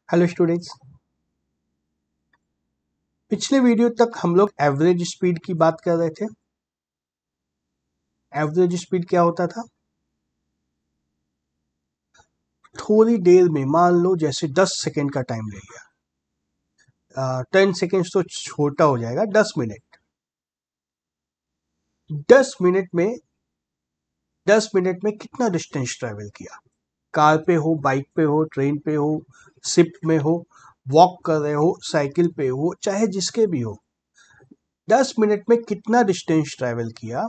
Hello students. पिछले video तक हम लोग एवरेज स्पीड की बात कर रहे थे। एवरेज स्पीड क्या होता था? थोड़ी देर में, मान लो जैसे 10 सेकेंड का टाइम ले लिया, 10 सेकेंड्स तो छोटा हो जाएगा, 10 मिनट। 10 मिनट में 10 मिनट में कितना डिस्टेंस ट्रेवल किया? कार पे हो, बाइक पे हो, ट्रेन पे हो, शिप में हो, वॉक कर रहे हो, साइकिल पे हो, चाहे जिसके भी हो, 10 मिनट में कितना डिस्टेंस ट्रेवल किया,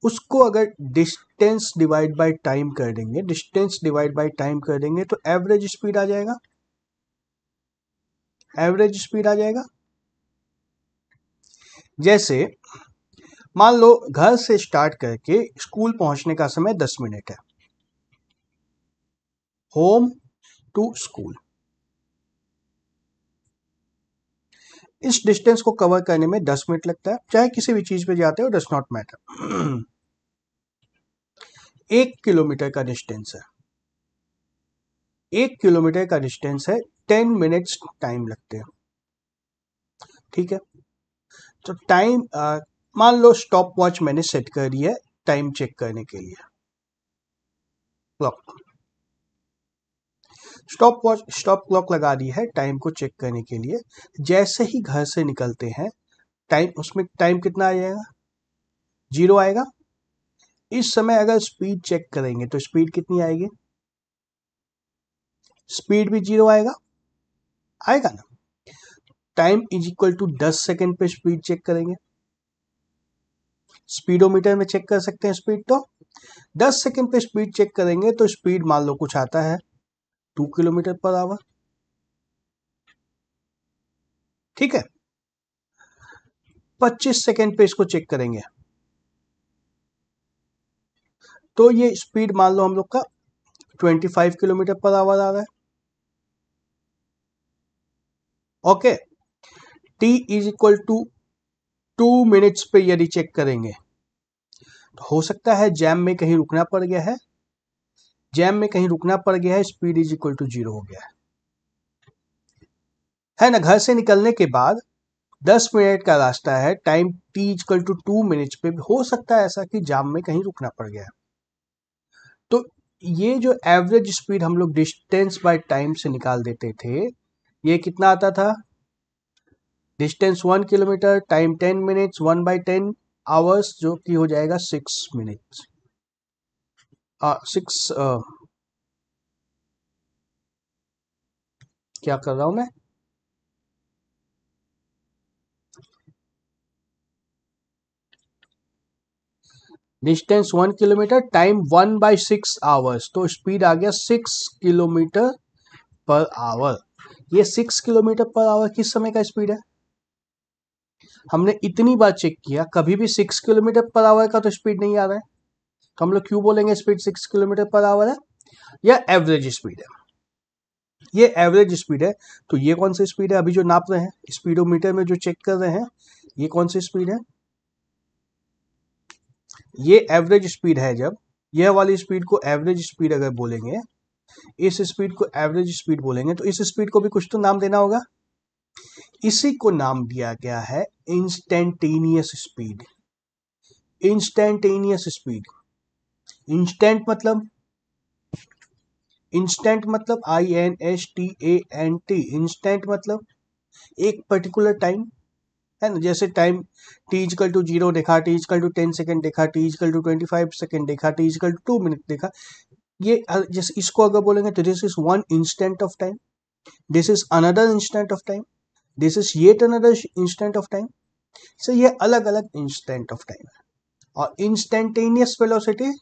उसको अगर डिस्टेंस डिवाइड बाय टाइम कर देंगे, तो एवरेज स्पीड आ जाएगा। जैसे मान लो घर से स्टार्ट करके स्कूल पहुंचने का समय 10 मिनट है। होम टू स्कूल, इस डिस्टेंस को कवर करने में 10 मिनट लगता है। चाहे किसी भी चीज पे जाते हो, डज नॉट मैटर। 1 किलोमीटर का डिस्टेंस है। 10 मिनट्स टाइम लगते हैं। ठीक है, तो टाइम मान लो स्टॉप वॉच मैंने सेट कर दी है टाइम चेक करने के लिए। क्लॉक, स्टॉप क्लॉक लगा दी है टाइम को चेक करने के लिए। जैसे ही घर से निकलते हैं, उसमें टाइम कितना आ जाएगा? 0 आएगा। इस समय अगर स्पीड चेक करेंगे तो स्पीड कितनी आएगी? स्पीड भी 0 आएगा ना। Time is equal to 10 second पे स्पीड चेक करेंगे। स्पीडोमीटर में चेक कर सकते हैं स्पीड। तो 10 सेकेंड पे स्पीड चेक करेंगे तो स्पीड मान लो कुछ आता है 2 किलोमीटर पर आवर। ठीक है, 25 सेकेंड पे इसको चेक करेंगे तो ये स्पीड मान लो हम लोग का 25 किलोमीटर पर आवर आ रहा है। Okay, t is equal to 2 minutes पे यदि चेक करेंगे तो हो सकता है जैम में कहीं रुकना पड़ गया है, स्पीड इज इक्वल टू 0 हो गया है ना। घर से निकलने के बाद 10 मिनट का रास्ता है, time t equal to 2 minutes पे हो सकता है ऐसा कि जाम में कहीं रुकना पड़ गया है। तो ये जो एवरेज स्पीड हम लोग डिस्टेंस बाय टाइम से निकाल देते थे, ये कितना आता था? Distance 1 kilometre, time 10 minutes, 1/10 hours, जो कि हो जाएगा 6 मिनट्स। 6 क्या कर रहा हूं मैं? डिस्टेंस 1 किलोमीटर, टाइम 1/6 आवर्स, तो स्पीड आ गया 6 किलोमीटर पर आवर। ये 6 किलोमीटर पर आवर किस समय का स्पीड है? हमने इतनी बार चेक किया, कभी भी 6 किलोमीटर पर आवर का तो स्पीड नहीं आ रहा है। तो हम लोग क्यों बोलेंगे स्पीड 6 किलोमीटर पर आवर है? या एवरेज स्पीड है, ये एवरेज स्पीड है। तो ये कौन सी स्पीड है अभी जो नाप रहे हैं स्पीडोमीटर में, जो चेक कर रहे हैं, ये कौन सी स्पीड है? ये एवरेज स्पीड है। जब यह वाली स्पीड को एवरेज स्पीड अगर बोलेंगे, इस स्पीड को एवरेज स्पीड बोलेंगे, तो इस स्पीड को भी कुछ तो नाम देना होगा। इसी को नाम दिया गया है instantaneous speed. Instantaneous speed, instant मतलब INSTANT। इंस्टेंट मतलब एक पर्टिकुलर टाइम, है ना। जैसे टाइम टी इजकल टू 0 देखा, टी इजकल टू 10 सेकेंड देखा, टी इजकल टू 25 सेकेंड देखा, टी इजकल टू 2 मिनट देखा। ये जैसे इसको अगर बोलेंगे तो this is one instant of time, this is another instant of time, this is yet another instant of time. So ये अलग अलग इंस्टेंट ऑफ टाइम है। और इंस्टेंटेनियस वेलोसिटी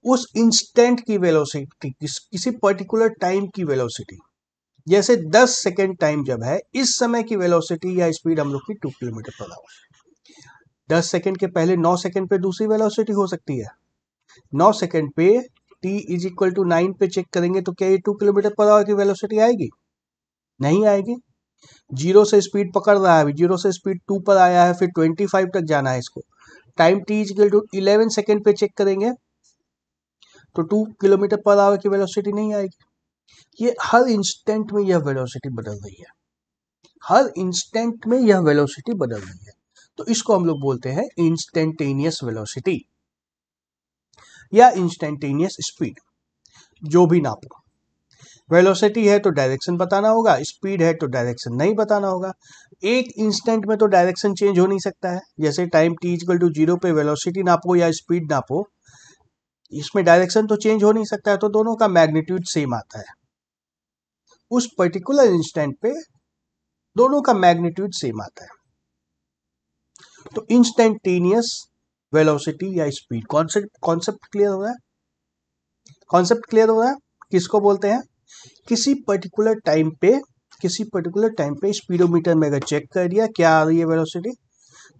उस इंस्टेंट की वेलोसिटी, किसी पर्टिकुलर टाइम की वेलोसिटी। जैसे 10 सेकेंड टाइम जब है, इस समय की वेलोसिटी या स्पीड हम लोग की 2 किलोमीटर पर आवर। 10 सेकेंड के पहले 9 सेकेंड पे दूसरी वेलोसिटी हो सकती है। 9 सेकेंड पे t इज इक्वल टू 9 पे चेक करेंगे तो क्या ये 2 किलोमीटर पर आवर की वेलोसिटी आएगी? नहीं आएगी। 0 से स्पीड पकड़ रहा है, अभी 0 से स्पीड 2 पर आया है, फिर 25 तक जाना है इसको। Time t is equal to 11 second पे चेक करेंगे तो 2 किलोमीटर पर आवर की वेलोसिटी नहीं आएगी। ये हर इंस्टेंट में यह वेलोसिटी बदल रही है, हर इंस्टेंट में यह वेलोसिटी बदल रही है, तो इसको हम लोग बोलते हैं इंस्टेंटेनियस वेलोसिटी या इंस्टेंटेनियस स्पीड। जो भी नापो, वेलोसिटी है तो डायरेक्शन बताना होगा, स्पीड है तो डायरेक्शन नहीं बताना होगा। एक इंस्टेंट में तो डायरेक्शन चेंज हो नहीं सकता है, जैसे टाइम t इक्वल टू 0 पे वेलोसिटी नापो या स्पीड नापो, इसमें डायरेक्शन तो चेंज हो नहीं सकता है, तो दोनों का मैग्नीट्यूड सेम आता है। उस पर्टिकुलर इंस्टेंट पे दोनों का मैग्नीट्यूड सेम आता है। तो इंस्टेंटेनियस वेलोसिटी या स्पीड, कॉन्सेप्ट क्लियर हो रहा है? कॉन्सेप्ट क्लियर हो रहा है? किसको बोलते हैं? किसी पर्टिकुलर टाइम पे स्पीडोमीटर में अगर चेक कर दिया क्या आ रही है वेलोसिटी,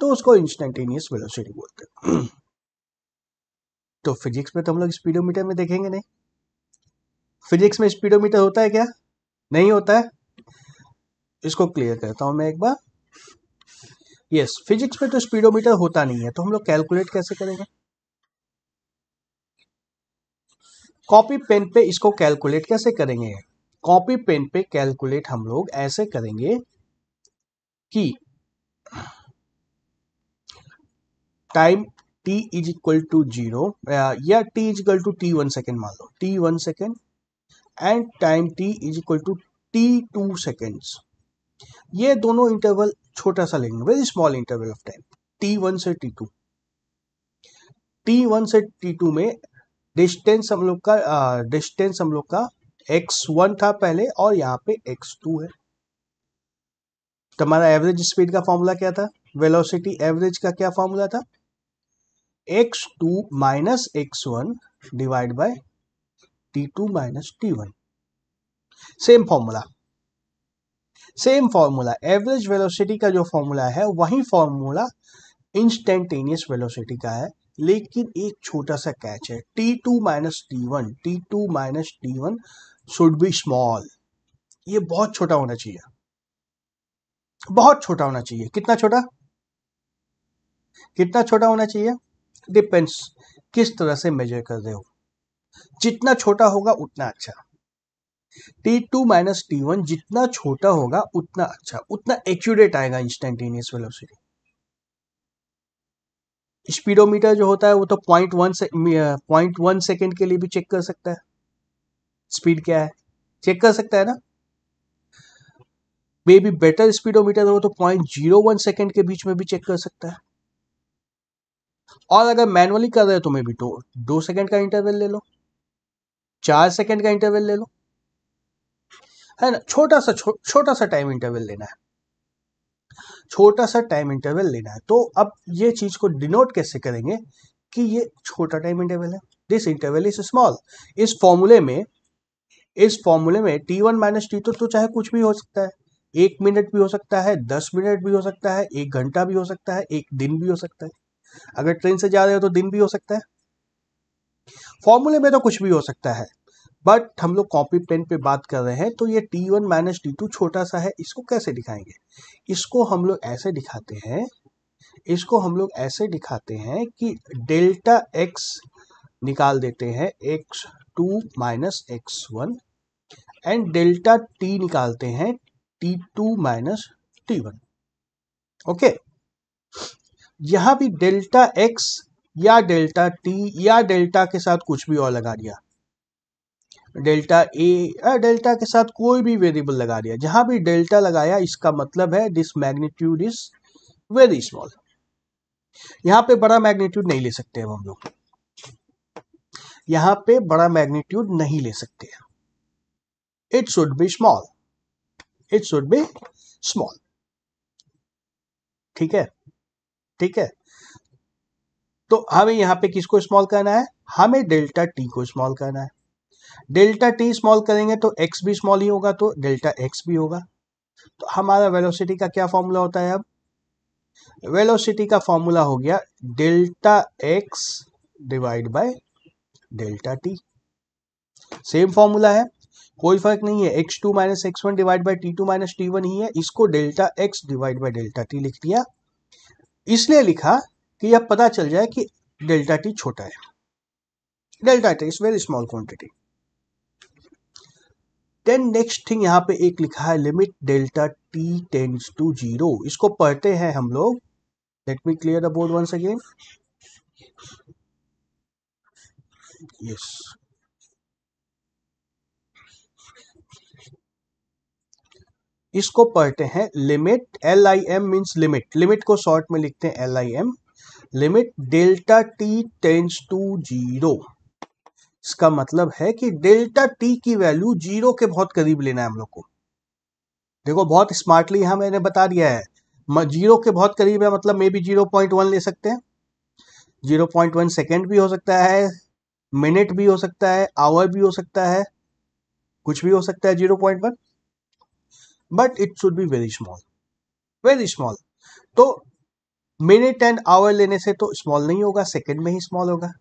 तो उसको इंस्टेंटेनियस वेलोसिटी बोलते हैं। तो फिजिक्स में तो हम लोग स्पीडोमीटर में देखेंगे नहीं। फिजिक्स में स्पीडोमीटर होता है क्या? नहीं होता है। इसको क्लियर करता हूं मैं एक बार। यस, फिजिक्स में तो स्पीडोमीटर होता नहीं है, तो हम लोग कैलकुलेट कैसे करेंगे? कॉपी पेन पे इसको कैलकुलेट कैसे करेंगे? कॉपी पेन पे कैलकुलेट हम लोग ऐसे करेंगे कि time t is equal to 0 या t is equal to t1 second मान लो, t1 second and time t is equal to t2 seconds. ये दोनों इंटरवल छोटा सा लेंगे, very small interval of time, t1 से t2। t1 से t2 में डिस्टेंस हम लोग का x1 था पहले और यहाँ पे x2 है। तुम्हारा एवरेज स्पीड का फॉर्मूला क्या था? वेलोसिटी एवरेज का क्या फॉर्मूला था? x2 minus x1 divide by t2 minus t1। Same formula average velocity का जो फॉर्मूला है वही फॉर्मूला इंस्टेंटेनियस वेलोसिटी का है, लेकिन एक छोटा सा कैच है, t2 minus t1 should be small. ये बहुत छोटा होना चाहिए, बहुत छोटा होना चाहिए। कितना छोटा होना चाहिए? डिपेंड्स किस तरह से मेजर कर रहे हो, जितना छोटा होगा उतना अच्छा। t2 माइनस t1 जितना छोटा होगा उतना अच्छा, उतना एक्यूरेट आएगा इंस्टेंटेनियस वेलोसिटी। स्पीडोमीटर जो होता है वो तो 0.1 सेकेंड के लिए भी चेक कर सकता है स्पीड क्या है, चेक कर सकता है ना। मे बी बेटर स्पीडोमीटर हो तो 0.01 सेकेंड के बीच में भी चेक कर सकता है। और अगर मैनुअली कर रहे हो तो मे बी 2 सेकेंड का इंटरवल ले लो, 4 सेकेंड का इंटरवल ले लो, है ना। छोटा सा टाइम इंटरवल लेना है, छोटा सा टाइम इंटरवल लेना है। तो अब ये चीज को डिनोट कैसे करेंगे कि ये छोटा टाइम इंटरवल है, दिस इंटरवल इज स्मॉल। इस फॉर्मूले में t1 माइनस t2 तो चाहे कुछ भी हो सकता है, 1 मिनट भी हो सकता है, 10 मिनट भी हो सकता है, 1 घंटा भी हो सकता है, 1 दिन भी हो सकता है। अगर ट्रेन से जा रहे हो तो दिन भी हो सकता है। फॉर्मूले में तो कुछ भी हो सकता है, बट हम लोग कॉपी पेन पे बात कर रहे हैं, तो ये t1 माइनस t2 छोटा सा है। इसको कैसे दिखाएंगे? इसको हम लोग ऐसे दिखाते हैं कि डेल्टा x निकाल देते हैं, x2 minus x1 and delta t निकालते हैं, t2 माइनस t1। ओके, यहां भी डेल्टा x या डेल्टा t या डेल्टा के साथ कुछ भी और लगा दिया, डेल्टा ए या डेल्टा के साथ कोई भी वेरिएबल लगा दिया, जहां भी डेल्टा लगाया इसका मतलब है this magnitude is very small. यहां पे बड़ा मैग्नीट्यूड नहीं ले सकते हम लोग, यहां पे बड़ा मैग्नीट्यूड नहीं ले सकते। It should be small. ठीक है। तो हमें यहां पे किसको स्मॉल करना है? हमें डेल्टा टी को स्मॉल करना है। डेल्टा टी स्मॉल करेंगे तो एक्स भी स्मॉल ही होगा, तो डेल्टा एक्स भी होगा। तो हमारा वेलोसिटी का क्या फॉर्मूला होता है? अब वेलोसिटी का फॉर्मूला हो गया delta x divide by delta T. Same formula है, कोई फर्क नहीं है, x2 minus x1 divide by t2 minus t1 ही है। इसको delta x divide by delta T लिख दिया, इसलिए लिखा कि यह पता चल जाए कि डेल्टा टी छोटा है, delta t is very small quantity. Then next thing यहाँ पे एक लिखा है limit delta T tends to zero. इसको पढ़ते हैं हम लोग। Let me clear the board once again. Yes, इसको पढ़ते हैं limit, LIM means limit, limit को शॉर्ट में लिखते हैं LIM, limit delta T tends to zero. इसका मतलब है कि डेल्टा टी की वैल्यू जीरो के बहुत करीब लेना है हम लोग को। देखो बहुत स्मार्टली यहां मैंने बता दिया है, जीरो के बहुत करीब है मतलब मे बी 0.1 ले सकते हैं। 0.1 सेकेंड भी हो सकता है, मिनट भी हो सकता है, आवर भी हो सकता है, कुछ भी हो सकता है 0.1, but it should be very small, very small. तो मिनट एंड आवर लेने से तो स्मॉल नहीं होगा, सेकेंड में ही स्मॉल होगा।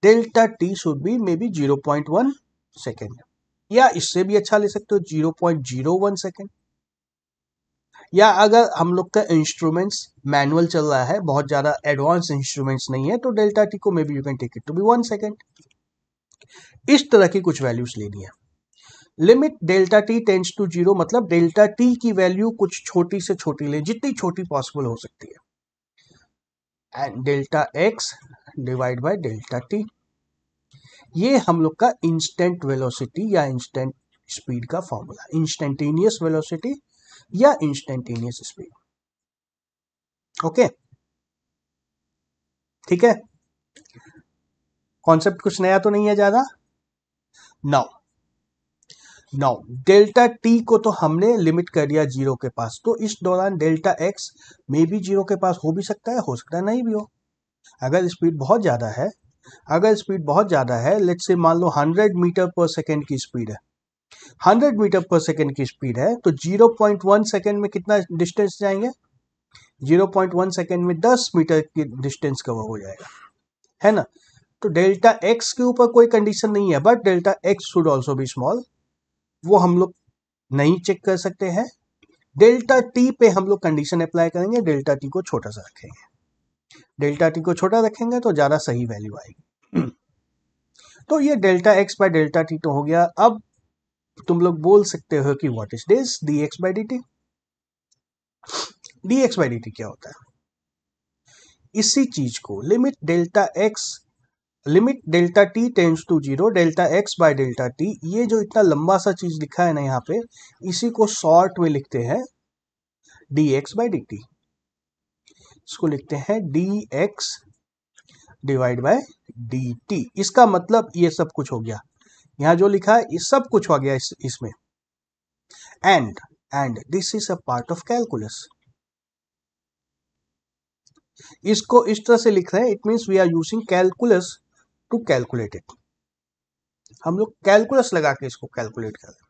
Delta T should be may be 0.1 second, या इससे भी अच्छा ले सकते हो 0.01 सेकेंड। या अगर हम लोग का इंस्ट्रूमेंट्स मैनुअल चल रहा है, बहुत ज्यादा एडवांस इंस्ट्रूमेंट्स नहीं है, तो डेल्टा टी को may be you can take it to be 1 second. इस तरह की कुछ वैल्यूज लेनी है। Limit delta T tends to zero मतलब डेल्टा टी की वैल्यू कुछ छोटी से छोटी ले, जितनी छोटी पॉसिबल हो सकती है, and delta x divide by delta t. ये हम लोग का इंस्टेंट वेलोसिटी या इंस्टेंट स्पीड का फॉर्मूला, इंस्टेंटेनियस वेलोसिटी या इंस्टेंटेनियस स्पीड। ओके, ठीक है, कॉन्सेप्ट कुछ नया तो नहीं है ज्यादा। नाउ डेल्टा टी को तो हमने लिमिट कर दिया जीरो के पास, तो इस दौरान डेल्टा एक्स में भी जीरो के पास हो भी सकता है नहीं भी हो। अगर स्पीड बहुत ज्यादा है, अगर स्पीड बहुत ज्यादा है, लेट्स से मान लो 100 मीटर पर सेकेंड की स्पीड है, 100 मीटर पर सेकेंड की स्पीड है, तो 0.1 सेकेंड में कितना डिस्टेंस जाएंगे? 0.1 सेकेंड में 10 मीटर की डिस्टेंस कवर हो जाएगा, है ना। तो डेल्टा एक्स के ऊपर कोई कंडीशन नहीं है, but delta x should also be small, वो हम लोग नहीं चेक कर सकते हैं। डेल्टा टी पे हम लोग कंडीशन अप्लाई करेंगे, डेल्टा टी को छोटा सा रखेंगे, डेल्टा टी को छोटा रखेंगे तो ज्यादा सही वैल्यू आएगी। तो ये delta x by delta T तो हो गया। अब तुम लोग बोल सकते हो कि what is this d x by D t. D x by D t क्या होता है? इसी चीज को limit delta x, limit delta T tends to zero, delta x by delta t, ये जो इतना लंबा सा चीज लिखा है ना यहाँ पे, इसी को शॉर्ट में लिखते हैं D x by D T. इसको लिखते हैं D x divide by D T. इसका मतलब ये सब कुछ हो गया, यहां जो लिखा है ये सब कुछ हो गया इसमें। And this is a part of calculus. इसको इस तरह से लिख रहे हैं, it means we are using calculus to calculate it. हम लोग कैलकुलस लगा के इसको कैलकुलेट कर रहे हैं।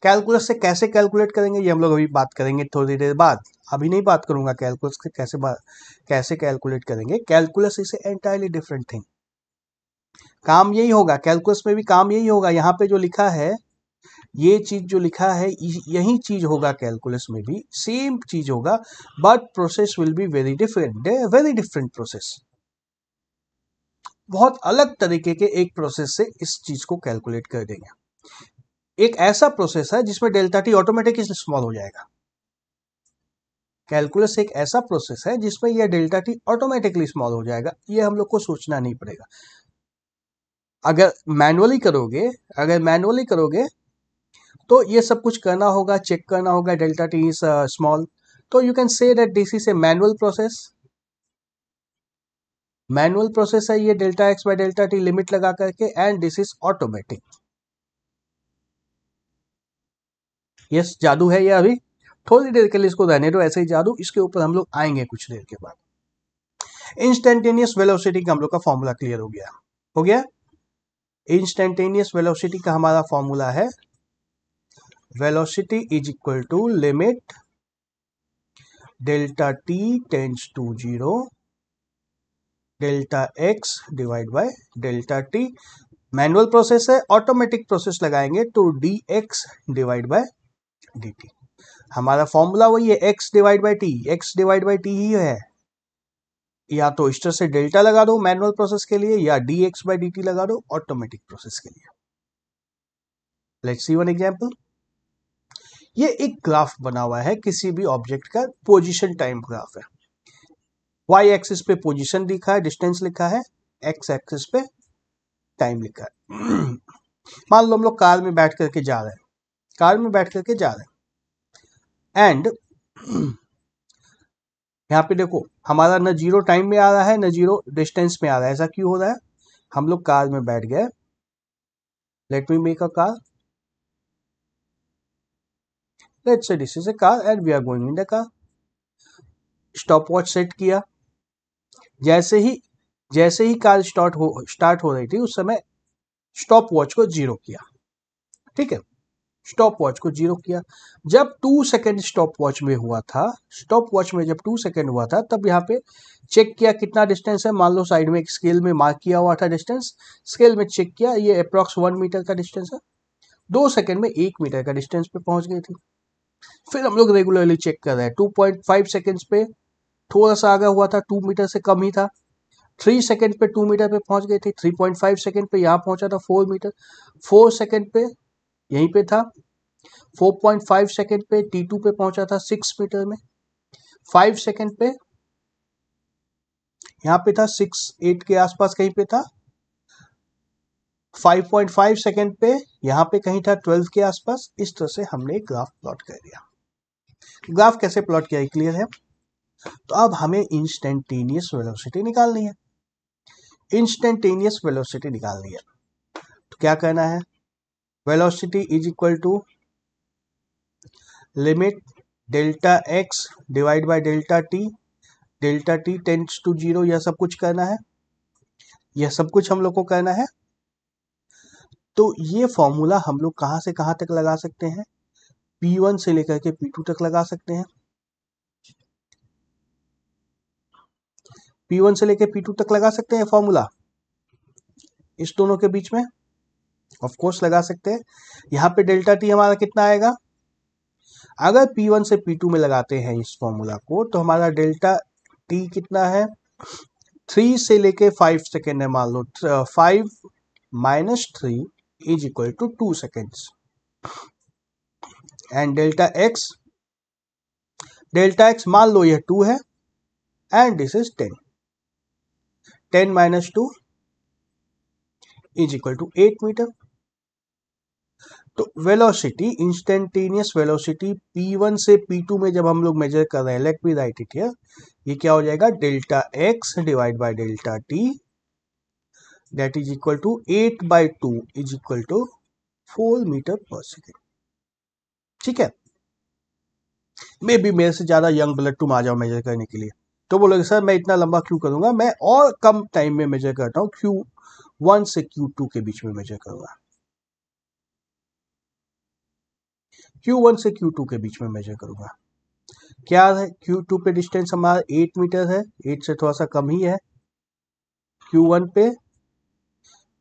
कैलकुलस से कैसे कैलकुलेट करेंगे ये हम लोग अभी बात करेंगे थोड़ी देर बाद, अभी नहीं बात करूंगा कैलकुलस से कैसे कैलकुलेट करेंगे। Calculus is entirely different thing. काम यही होगा, कैलकुलस में भी काम यही होगा। यहाँ पे जो लिखा है, ये चीज जो लिखा है, यही चीज होगा कैलकुलस में भी, सेम चीज होगा, but process will be very different, very different process. बहुत अलग तरीके के एक प्रोसेस से इस चीज को कैलकुलेट कर देंगे। एक ऐसा प्रोसेस है जिसमें डेल्टा टी ऑटोमेटिकली स्मॉल हो जाएगा। कैलकुलस एक ऐसा प्रोसेस है जिसमें यह डेल्टा टी ऑटोमेटिकली स्मॉल हो जाएगा, ये हम लोग को सोचना नहीं पड़ेगा। अगर मैनुअली करोगे तो ये सब कुछ करना होगा, चेक करना होगा डेल्टा टी इज स्मॉल। तो you can say that this is a manual process. Manual process है ये delta x by delta T limit लगा करके, and this is automatic. Yes, जादू है ये। अभी थोड़ी देर के लिए इसको रहने दो ऐसे ही जादू, इसके ऊपर हम लोग आएंगे कुछ देर के बाद। इंस्टेंटेनियस वेलोसिटी का हम लोग का फॉर्मूला क्लियर हो गया। इंस्टेंटेनियस वेलोसिटी का हमारा फॉर्मूला है velocity is equal to limit delta T tends to zero, delta x divide by delta T. Manual process है, ऑटोमेटिक प्रोसेस लगाएंगे तो D x divide by D T. हमारा formula वही है, X divide by T, X divide by T ही है। या तो इस तरह से डेल्टा लगा दो मैनुअल प्रोसेस के लिए, या D x by D t लगा दो ऑटोमेटिक प्रोसेस के लिए। Let's see one example. ये एक ग्राफ बना हुआ है किसी भी ऑब्जेक्ट का, पोजीशन टाइम ग्राफ है। वाई एक्सिस पे पोजीशन लिखा है, डिस्टेंस लिखा है, एक्स एक्सिस पे टाइम लिखा है। मान लो हम लोग कार में बैठ करके जा रहे हैं, कार में बैठ करके जा रहे हैं एंड यहाँ पे देखो हमारा न जीरो टाइम में आ रहा है न जीरो डिस्टेंस में आ रहा है। ऐसा क्यों हो रहा है? हम लोग कार में बैठ गए। Let me make a car, let's say this is a car and we are going in the car. Stopwatch set किया। जैसे ही कार स्टार्ट हो रही थी उस समय स्टॉप वॉच को जीरो किया। ठीक है, स्टॉप वॉच को जीरो किया। जब 2 सेकेंड स्टॉप वॉच में हुआ था, स्टॉप वॉच में जब 2 सेकेंड हुआ था तब यहाँ पे चेक किया कितना डिस्टेंस है। मान लो साइड में एक स्केल में मार्क किया हुआ था डिस्टेंस, स्केल में चेक किया, ये अप्रॉक्स 1 मीटर का डिस्टेंस है। 2 सेकेंड में 1 मीटर का डिस्टेंस पे पहुंच गई थी। फिर हम लोग रेगुलरली चेक कर रहे हैं, 2.5 सेकेंड्स पे थोड़ा सा आगे हुआ था, 2 मीटर से कम ही था। 3 सेकेंड पे 2 मीटर पे पहुंच गई थी। 3.5 सेकेंड पे यहाँ पहुंचा था 4 मीटर। 4 सेकेंड पे यहीं पे था। 4.5 सेकेंड पे T2 पे पहुंचा था 6 मीटर में। 5 सेकेंड पे यहाँ पे था 6-8 के आसपास कहीं पे था। 5.5 सेकेंड पे यहाँ पे कहीं था 12 के आसपास। इस तरह से हमने ग्राफ प्लॉट कर दिया। ग्राफ कैसे प्लॉट किया क्लियर है? तो अब हमें इंस्टेंटेनियस वेलोसिटी निकालनी है। इंस्टेंटेनियस वेलोसिटी निकालनी है तो क्या करना है? Velocity is equal to limit delta x divide by delta T tends to zero. यह सब कुछ करना है, यह सब कुछ हम लोग को करना है। तो ये फॉर्मूला हम लोग कहां से कहां तक लगा सकते हैं? P1 से लेकर के P2 तक लगा सकते हैं। P1 से लेकर P2 तक लगा सकते हैं फॉर्मूला इस दोनों के बीच में, ऑफ कोर्स लगा सकते हैं। यहाँ पे डेल्टा टी हमारा कितना आएगा? अगर P1 से P2 में लगाते हैं इस फॉर्मूला को तो हमारा डेल्टा टी कितना है? 3 से लेके 5 सेकेंड है। मान लो 5 minus 3 is equal to 2 seconds. And delta x मान लो यह 2 है and this is 10। 10 minus 2 is equal to 8 metre. तो वेलोसिटी, इंस्टेंटेनियस वेलोसिटी P1 से P2 में जब हम लोग मेजर कर रहे हैं, let me write it here, ये क्या हो जाएगा? Delta x divide by delta t that is equal to 8/2 इज equal to 4 metre per second. ठीक है, मे बी मेरे से ज्यादा यंग ब्लड तुम आ जाओ मेजर करने के लिए तो बोलोगे सर मैं इतना लंबा क्यों करूंगा, मैं और कम टाइम में मेजर करता हूँ, Q1 से Q2 के बीच में मेजर करूंगा। Q1 से Q2 के बीच में मेजर करूंगा। क्या है? Q2 पे डिस्टेंस हमारा 8 मीटर है, 8 से थोड़ा सा कम ही है। Q1 पे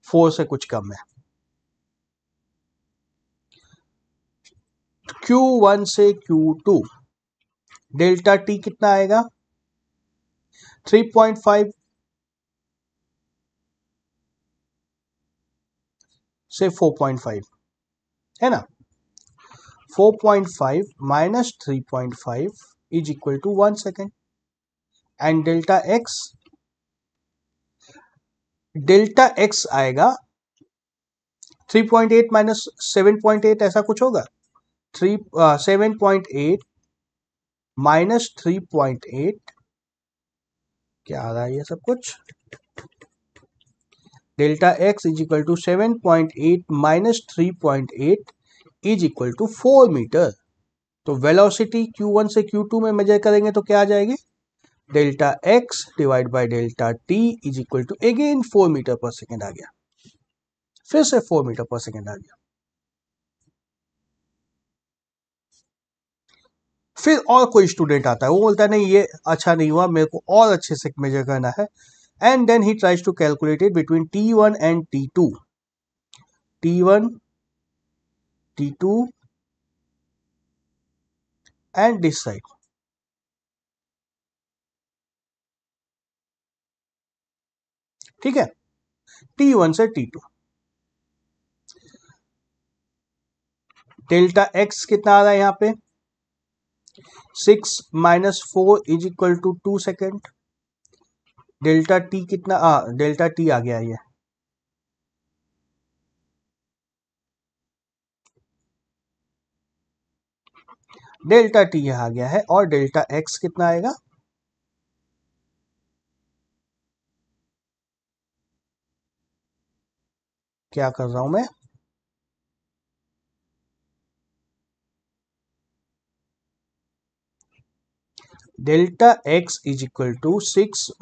4 से कुछ कम है। Q1 से Q2 डेल्टा टी कितना आएगा? 3.5 से 4.5 है ना। 4.5 minus 3.5 is equal to 1 second. And delta x आएगा 3.8 माइनस 7.8 ऐसा कुछ होगा। 7.8 माइनस 3.8 क्या आ रहा है ये सब कुछ? Delta x is equal to 7.8 minus 3.8 is equal to 4 metre. तो वेलोसिटी Q1 से Q2 में मेजर करेंगे तो क्या आ जाएगी? Delta x divide by delta t is equal to again 4 metre per second आ गया। फिर से 4 मीटर पर सेकेंड आ गया। फिर और कोई स्टूडेंट आता है, वो बोलता है नहीं ये अच्छा नहीं हुआ, मेरे को और अच्छे से मेजर करना है। And then he tries to calculate it between T1 and T2। T1 T2 and this side. ठीक है, T1 से T2। डेल्टा एक्स कितना आ रहा है यहाँ पे 6 - 4 is equal to 2 second. Delta t कितना डेल्टा टी आ गया ये, डेल्टा टी आ गया है। और डेल्टा एक्स कितना आएगा, क्या कर रहा हूं मैं, delta x is equal to 6 -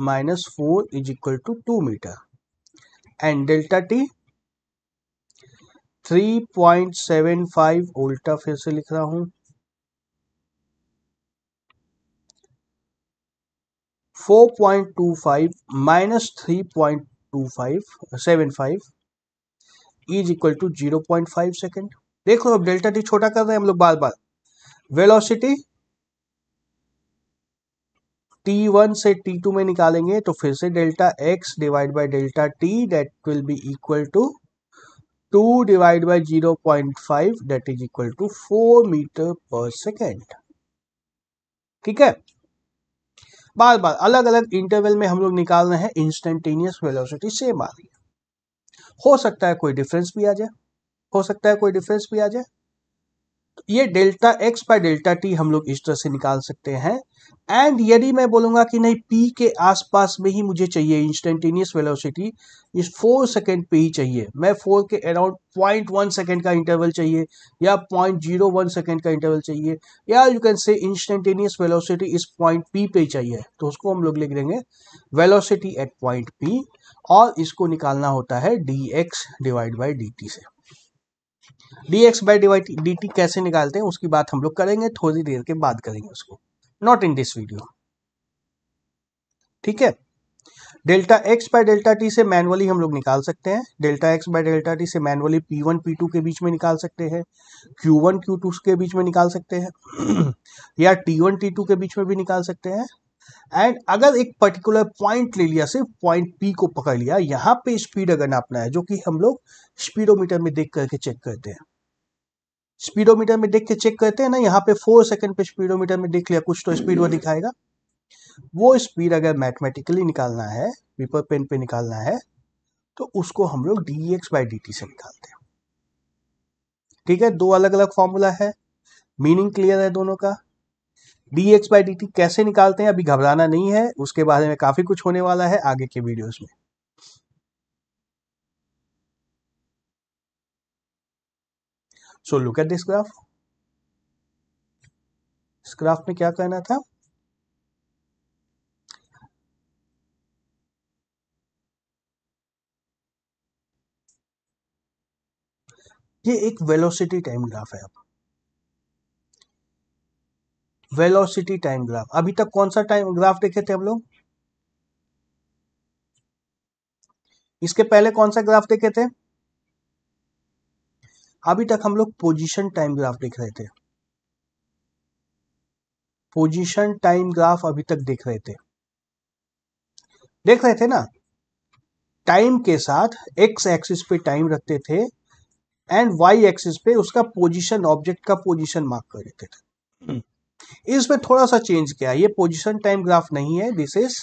4 is equal to 2 metre and delta t 3.75। उल्टा फिर से लिख रहा हूं, 4.25 - 3.2575 इज इक्वल टू 0.5 सेकेंड। देखो अब डेल्टा टी छोटा कर रहे हैं हम लोग बार बार। वेलोसिटी t1 से t2 में निकालेंगे तो फिर से delta x divide by delta t that will be equal to 2 divide by 0.5 that is equal to 4 metre per second. ठीक है, बार बार अलग अलग इंटरवल में हम लोग निकाल रहे हैं, इंस्टेंटेनियस वेलोसिटी सेम आ रही है। हो सकता है कोई डिफरेंस भी आ जाए, हो सकता है कोई डिफरेंस भी आ जाए। तो ये delta x by delta T हम लोग इस तरह से निकाल सकते हैं। एंड यदि मैं बोलूंगा कि नहीं पी के आसपास में ही मुझे चाहिए इंस्टेंटेनियस वेलोसिटी, इस 4 सेकेंड पे ही चाहिए, मैं 4 के अराउंड 0.1 सेकेंड का इंटरवल चाहिए या 0.01 सेकेंड का इंटरवल चाहिए, या you can say instantaneous velocity इस पॉइंट पी पे ही चाहिए, तो उसको हम लोग लिख देंगे वेलोसिटी एट पॉइंट पी। और इसको निकालना होता है D x divide by D T से। D x by D T कैसे निकालते हैं उसकी बात हम लोग करेंगे, थोड़ी देर के बाद करेंगे उसको, नॉट इन दिस वीडियो। ठीक है, delta x by delta T से मैनुअली हम लोग निकाल सकते हैं, delta x by delta T से मैनुअली P1 P2 के बीच में निकाल सकते हैं, Q1 Q2 के बीच में निकाल सकते हैं या T1 T2 के बीच में भी निकाल सकते हैं। एंड अगर एक पर्टिकुलर पॉइंट ले लिया, सिर्फ पॉइंट P को पकड़ लिया, यहाँ पे स्पीड अगर नापना है, जो कि हम लोग स्पीडोमीटर में देख करके चेक करते हैं, स्पीडोमीटर में देख के चेक करते हैं ना, यहाँ पे 4 सेकंड पे स्पीडोमीटर में देख लिया कुछ तो स्पीड वो दिखाएगा। वो स्पीड अगर मैथमेटिकली निकालना है, पेपर पेन पे निकालना है, तो उसको हम लोग D x by D T से निकालते हैं। ठीक है, दो अलग अलग फॉर्मूला है, मीनिंग क्लियर है दोनों का। D x by D T कैसे निकालते हैं अभी घबराना नहीं है, उसके बारे में काफी कुछ होने वाला है आगे के वीडियोस में। So look at this graph. इस ग्राफ में क्या कहना था, ये एक वेलोसिटी टाइम ग्राफ है। अब वेलोसिटी टाइम ग्राफ, अभी तक कौन सा टाइम ग्राफ देखे थे हम लोग, इसके पहले कौन सा ग्राफ देखे थे, अभी तक हम लोग पोजीशन टाइम ग्राफ देख रहे थे, पोजीशन टाइम ग्राफ अभी तक देख रहे थे ना। टाइम के साथ एक्स एक्सिस पे टाइम रखते थे एंड वाई एक्सिस पे उसका पोजीशन, ऑब्जेक्ट का पोजीशन मार्क कर देते थे। इसमें थोड़ा सा चेंज किया, ये पोजीशन टाइम ग्राफ नहीं है, this is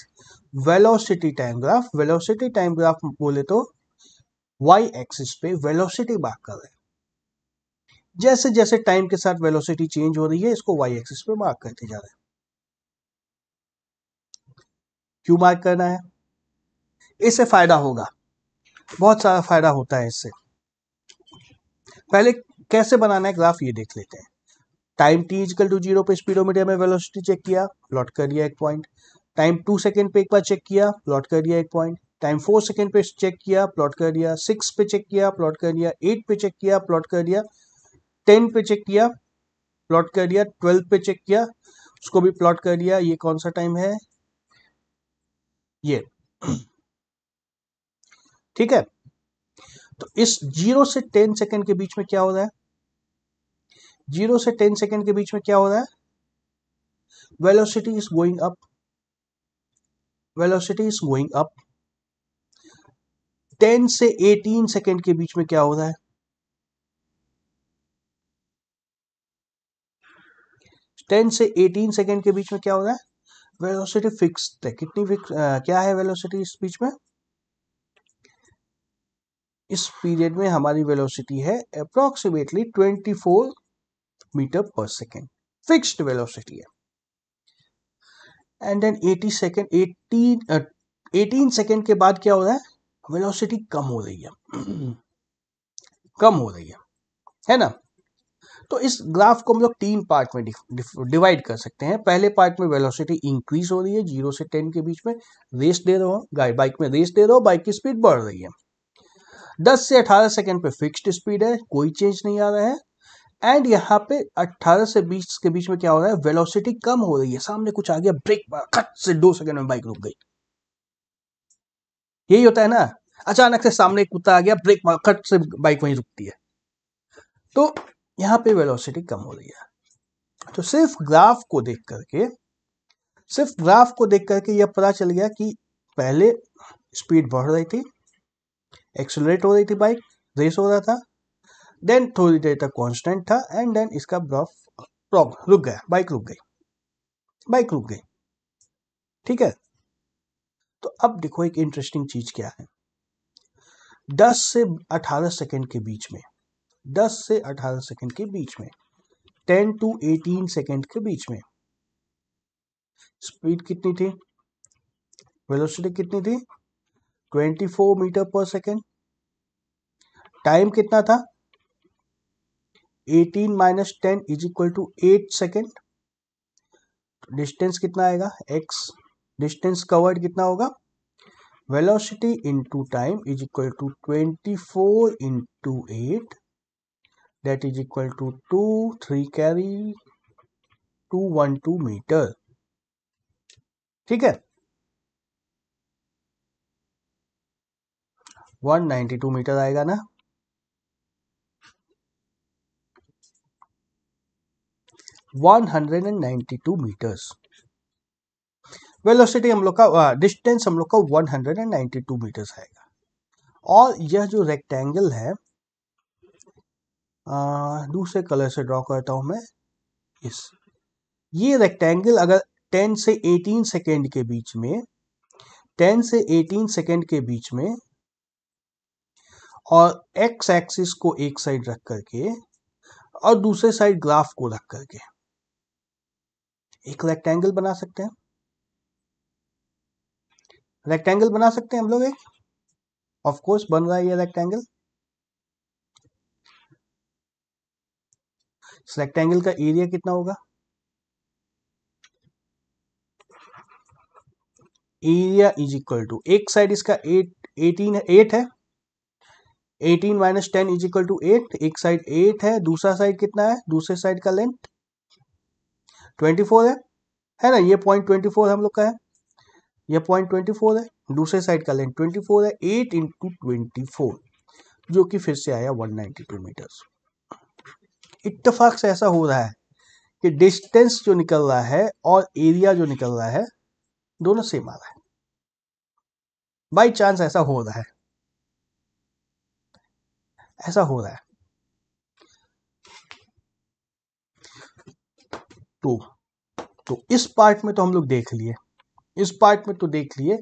velocity time graph. Velocity time graph बोले तो वाई एक्सिस पे वेलोसिटी मार्क कर रहे हैं, जैसे जैसे टाइम के साथ वेलोसिटी चेंज हो रही है इसको वाई एक्सिस पे मार्क करते जा रहे हैं। क्यों मार्क करना है, इससे फायदा होगा, बहुत सारा फायदा होता है इससे। पहले कैसे बनाना है ग्राफ ये देख लेते हैं। टाइम t इक्वल टू 0 पे स्पीडोमीटर में वेलोसिटी चेक किया, प्लॉट कर दिया एक पॉइंट। टाइम 2 सेकेंड पे एक बार चेक किया, प्लॉट कर दिया एक पॉइंट। टाइम 4 सेकेंड पे चेक किया, प्लॉट कर दिया। 6 पे चेक किया, प्लॉट कर दिया। 8 पे चेक किया, प्लॉट कर दिया। 10 पे चेक किया, प्लॉट कर दिया। 12 पे चेक किया, उसको भी प्लॉट कर दिया। ये कौन सा टाइम है, ये ठीक है। तो इस 0 से 10 सेकेंड के बीच में क्या हो रहा है, 0 से 10 सेकेंड के बीच में क्या हो रहा है, velocity is going up, velocity is going up. 10 से 18 सेकेंड के बीच में क्या हो रहा है, 10 से 18 सेकेंड के बीच में क्या हो रहा है, वेलोसिटी फिक्स है। कितनी फिक्स क्या है वेलोसिटी इस बीच में, इस पीरियड में हमारी वेलोसिटी है approximately 24 metre per second, fixed velocity है। एंड देन 18 सेकेंड के बाद क्या हो रहा है, वेलोसिटी कम हो रही है कम हो रही है ना। तो इस ग्राफ को हम लोग 3 पार्ट में डिवाइड कर सकते हैं। पहले पार्ट में वेलोसिटी इंक्रीज हो रही है 0 से 10 के बीच में, रेस दे रहे हो बाइक में, रेस दे रहे हो, बाइक की स्पीड बढ़ रही है। 10 से 18 सेकेंड पे फिक्स्ड स्पीड है, कोई चेंज नहीं आ रहा है। एंड यहाँ पे 18 से 20 के बीच में क्या हो रहा है, वेलोसिटी कम हो रही है, सामने कुछ आ गया, ब्रेक खट से 2 सेकंड में बाइक रुक गई। यही होता है ना, अचानक से सामने एक कुत्ता आ गया, ब्रेक खट से बाइक वहीं रुकती है। तो यहाँ पे वेलोसिटी कम हो रही है। तो सिर्फ ग्राफ को देख करके यह पता चल गया कि पहले स्पीड बढ़ रही थी, एक्सेलरेट हो रही थी बाइक, रेस हो रहा था, देन थोड़ी देर तक कांस्टेंट था, एंड देन इसका ग्राफ रुक गया, बाइक रुक गई। ठीक है। तो अब देखो एक इंटरेस्टिंग चीज क्या है, 10 से 18 सेकंड के बीच में, 10 से 18 सेकंड के बीच में, 10 to 18 सेकंड के बीच में स्पीड कितनी थी, वेलोसिटी कितनी थी, 24 मीटर पर सेकंड। टाइम कितना था, 18 minus 10 is equal to 8 second. Distance कितना आएगा, x, डिस्टेंस कवर्ड कितना होगा, velocity into time is equal to 24 into 8, that is equal to 2 3 carry 212 metre. ठीक है, 192 मीटर आएगा ना। 192 मीटर्स वेलोसिटी हम लोग का, डिस्टेंस हम लोग का 192 मीटर्स आएगा। और यह जो रेक्टेंगल है, दूसरे कलर से ड्रॉ करता हूं मैं, ये रेक्टेंगल अगर 10 से 18 सेकेंड के बीच में, 10 से 18 सेकेंड के बीच में, और एक्स एक्सिस को एक साइड रख करके और दूसरे साइड ग्राफ को रख करके एक रेक्टेंगल बना सकते हैं। रेक्टेंगल बना सकते हैं हम लोग एक, ऑफ कोर्स बन रहा है ये रेक्टेंगल। इस रेक्टेंगल का एरिया कितना होगा, एरिया इज इक्वल टू, एक साइड इसका 8 है, 18 माइनस 10 इज इक्वल टू 8, एक साइड 8 है, दूसरा साइड कितना है, दूसरे साइड का लेंथ 24 है ना, ये पॉइंट 24 हम लोग का है, ये पॉइंट 24 है, दूसरे साइड का लेंथ 24 है, 8 इंटू 24, जो कि फिर से आया 192 मीटर्स। इत्तेफाक से ऐसा हो रहा है कि डिस्टेंस जो निकल रहा है और एरिया जो निकल रहा है दोनों सेम आ रहा है, बाई चांस ऐसा हो रहा है, ऐसा हो रहा है। तो इस पार्ट में तो हम लोग देख लिए, इस पार्ट में तो देख लिए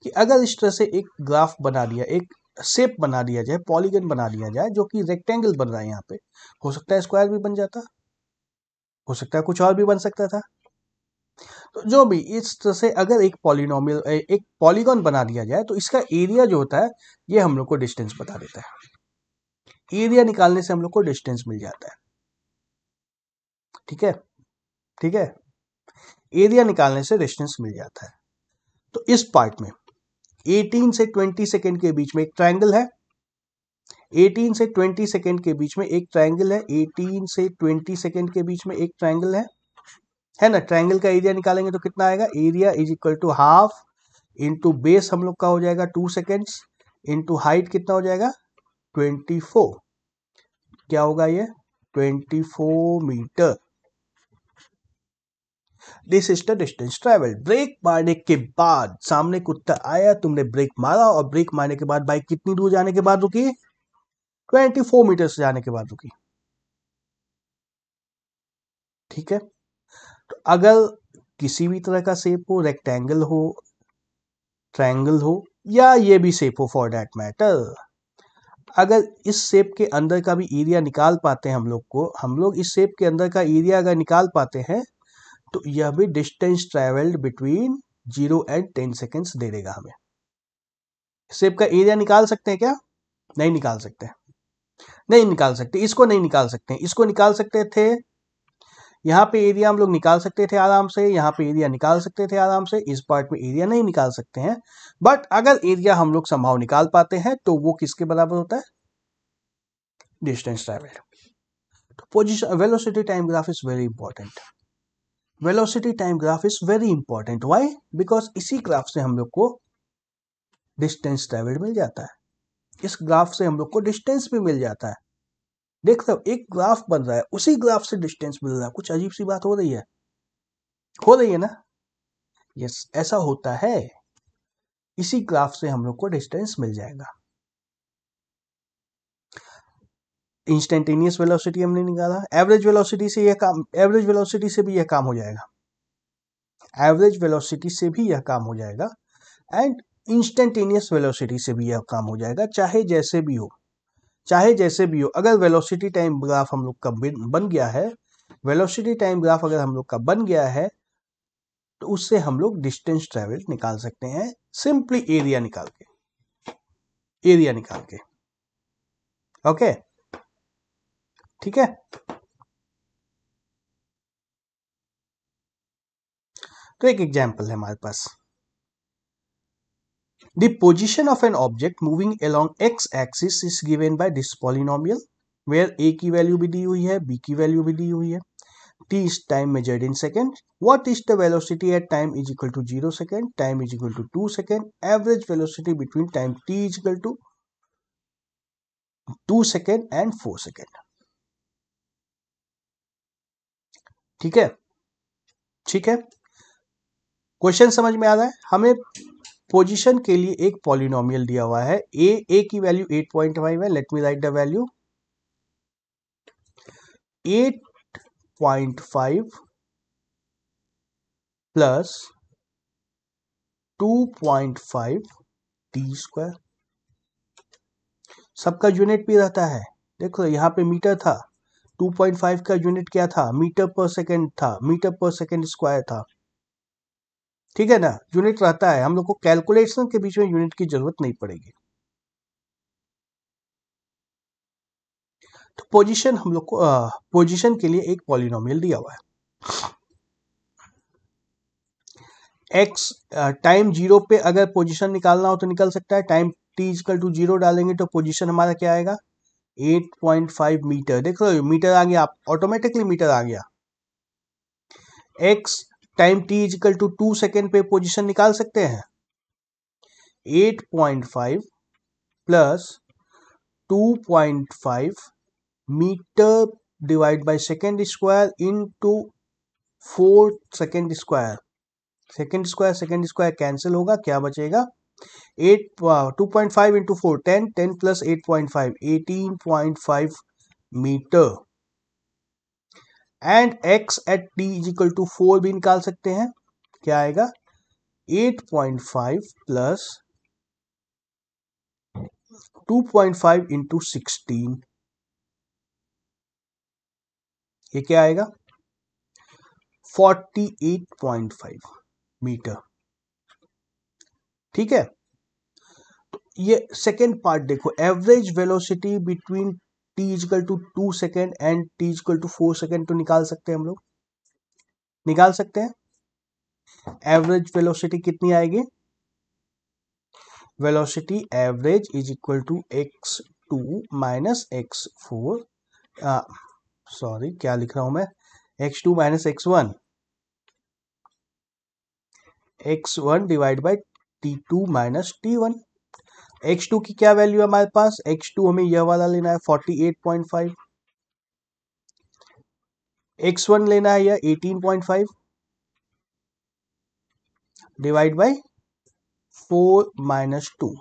कि अगर इस तरह से एक ग्राफ बना दिया, एक शेप बना दिया जाए, पॉलीगन बना दिया जाए, जो कि रेक्टेंगल बन रहा है, यहाँ पे हो सकता है स्क्वायर भी बन जाता, हो सकता है कुछ और भी बन सकता था। तो जो भी इस तरह से अगर एक पॉलिनोमियल, एक पॉलीगॉन बना दिया जाए, तो इसका एरिया जो होता है ये हम लोग को डिस्टेंस बता देता है। एरिया निकालने से हम लोग को डिस्टेंस मिल जाता है। ठीक है, ठीक है, एरिया निकालने से डिस्टेंस मिल जाता है। तो इस पार्ट में 18 से 20 सेकेंड के बीच में एक ट्रायंगल है, 18 से 20 सेकेंड के बीच में एक ट्रायंगल है, 18 से 20 सेकेंड के बीच में एक ट्रायंगल है ना। ट्रायंगल का एरिया निकालेंगे तो कितना आएगा, area is equal to half into base हम लोग का हो जाएगा 2 सेकेंड्स, इंटू हाइट कितना हो जाएगा 24, क्या होगा ये 24 metre. This is the distance travel. Brake मारने के बाद सामने कुत्ता आया, तुमने ब्रेक मारा, और ब्रेक मारने के बाद बाइक कितनी दूर जाने के बाद रुकी, 24 मीटर से जाने के बाद रुकी। ठीक है, अगर किसी भी तरह का शेप हो, रेक्टेंगल हो, ट्रायंगल हो, या ये भी शेप हो फॉर दैट मैटर, अगर इस शेप के अंदर का भी एरिया निकाल पाते हैं हम लोग इस शेप के अंदर का एरिया अगर निकाल पाते हैं तो यह भी distance travelled between 0 and 10 seconds दे देगा हमें। शेप का एरिया निकाल सकते हैं क्या? नहीं निकाल सकते, नहीं निकाल सकते, इसको नहीं निकाल सकते, इसको निकाल सकते थे, यहाँ पे एरिया हम लोग निकाल सकते थे आराम से, यहाँ पे एरिया निकाल सकते थे आराम से, इस पार्ट में एरिया नहीं निकाल सकते हैं। बट अगर एरिया हम लोग संभाव निकाल पाते हैं तो वो किसके बराबर होता है? Distance travelled. तो position velocity time graph is very important. Velocity time graph is very important. Why? Because इसी ग्राफ से हम लोग को डिस्टेंस ट्रैवल्ड मिल जाता है, इस ग्राफ से हम लोग को डिस्टेंस भी मिल जाता है। देख लो, एक ग्राफ बन रहा है, उसी ग्राफ से डिस्टेंस मिल रहा है। कुछ अजीब सी बात हो रही है ना? यस, ऐसा होता है। इसी ग्राफ से हम लोग को डिस्टेंस मिल जाएगा। इंस्टेंटेनियस वेलोसिटी हमने निकाला, एवरेज वेलोसिटी से एवरेज वेलोसिटी से भी यह काम हो जाएगा, एवरेज वेलोसिटी से भी यह काम हो जाएगा, एंड इंस्टेंटेनियस वेलोसिटी से भी यह काम हो जाएगा। चाहे जैसे भी हो, चाहे जैसे भी हो, अगर वेलोसिटी टाइम ग्राफ हम लोग का बन गया है, वेलोसिटी टाइम ग्राफ अगर हम लोग का बन गया है तो उससे हम लोग डिस्टेंस ट्रेवल निकाल सकते हैं, सिंपली एरिया निकाल के। ओके, ठीक है। तो एक एग्जांपल है हमारे पास, the position of an object moving along X axis is given by this polynomial, where A की वैल्यू भी दी हुई है, बी की वैल्यू भी दी हुई है, t is time measured in second. What is the velocity at time is equal to 0 second, time is equal to 2 second, average velocity between time t is equal to 2 second and 4 second. ठीक है, ठीक है, question समझ में आ रहा है? हमें position के लिए एक पॉलिनोमियल दिया हुआ है, ए की वैल्यू 8.5 है, late me right the value 8.5 plus 2.5 T square, सबका यूनिट भी रहता है। देखो यहाँ पे मीटर था, 2.5 का यूनिट क्या था? मीटर पर सेकेंड था, मीटर पर सेकेंड स्क्वायर था, ठीक है ना? यूनिट रहता है, हम लोग को कैलकुलेशन के बीच में यूनिट की जरूरत नहीं पड़ेगी। तो पोजीशन हम लोग को पोजीशन के लिए एक पॉलिनोमियल दिया हुआ है, एक्स टाइम 0 पे अगर पोजीशन निकालना हो तो निकल सकता है, टाइम टी इक्वल टू 0 डालेंगे तो पोजीशन हमारा क्या आएगा? 8.5 मीटर। देख लो मीटर आ गया, ऑटोमेटिकली मीटर आ गया। X time t equal to 2 second पे पोजीशन निकाल सकते हैं, 8.5 plus 2.5 metre divide by second square into 4 second square, second square cancel होगा, क्या बचेगा? 2.5 into 4 10 plus 8.5 18.5 metre, and x at t is equal to 4 भी निकाल सकते हैं, क्या आएगा? 8.5 प्लस 2.5 इंटू 16, ये क्या आएगा? 48.5 मीटर, ठीक है। तो ये सेकेंड पार्ट देखो, average velocity between t equal to 2 second and t equal to 4 second तो निकाल सकते हैं, हम लोग निकाल सकते हैं। एवरेज वेलोसिटी कितनी आएगी? Velocity average is equal to x2 minus x4, sorry क्या लिख रहा हूं मैं, x2 minus x1 divide by t2 minus t1। x2 की क्या वैल्यू है हमारे पास? x2 हमें यह वाला लेना है 48.5, x1 लेना है यह 18.5 divide by 4 minus 2,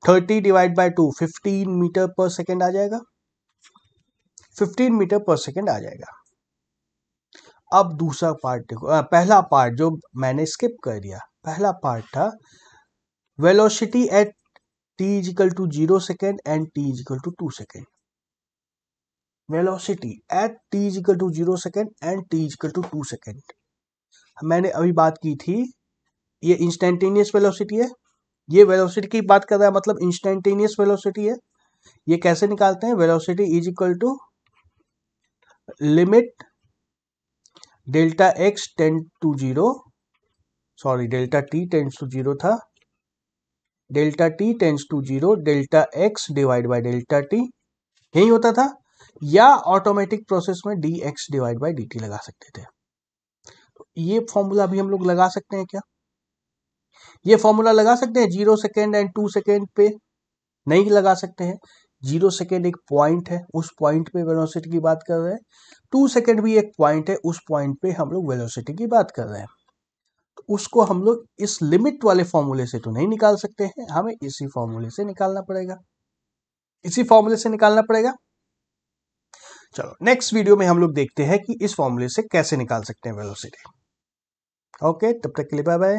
30 divide by 2 15 metre per second आ जाएगा, 15 मीटर पर सेकेंड आ जाएगा। अब दूसरा पार्ट देखो, पहला पार्ट जो मैंने स्किप कर दिया, पहला पार्ट था velocity at t is equal to 0 second and t is equal to 2 second. Velocity at t is equal to 0 second and t is equal to 2 second. मैंने अभी बात की थी, ये इंस्टेंटेनियस वेलोसिटी है, ये वेलोसिटी की बात कर रहा है, मतलब इंस्टेंटेनियस वेलोसिटी है। ये कैसे निकालते हैं? Velocity is equal to limit delta x tend to 0, sorry delta T tends to 0 था, delta T tends to 0 delta x divide by delta t, यही होता था। या ऑटोमेटिक प्रोसेस में d x divide by D t लगा सकते थे। तो ये फॉर्मूला भी हम लोग लगा सकते हैं क्या? ये फॉर्मूला लगा सकते हैं 0 सेकेंड एंड 2 सेकेंड पे? नहीं लगा सकते हैं। 0 सेकेंड एक पॉइंट है, उस पॉइंट पे वेलोसिटी की बात कर रहे हैं। 2 सेकेंड भी एक पॉइंट है, उस पॉइंट पे हम लोग वेलोसिटी की बात कर रहे हैं। तो उसको हम लोग इस लिमिट वाले फॉर्मूले से तो नहीं निकाल सकते हैं, हमें इसी फॉर्मूले से निकालना पड़ेगा, इसी फॉर्मूले से निकालना पड़ेगा। चलो नेक्स्ट वीडियो में हम लोग देखते हैं कि इस फॉर्मूले से कैसे निकाल सकते हैं वेलोसिटी। ओके, तब तक के लिए बाय बाय।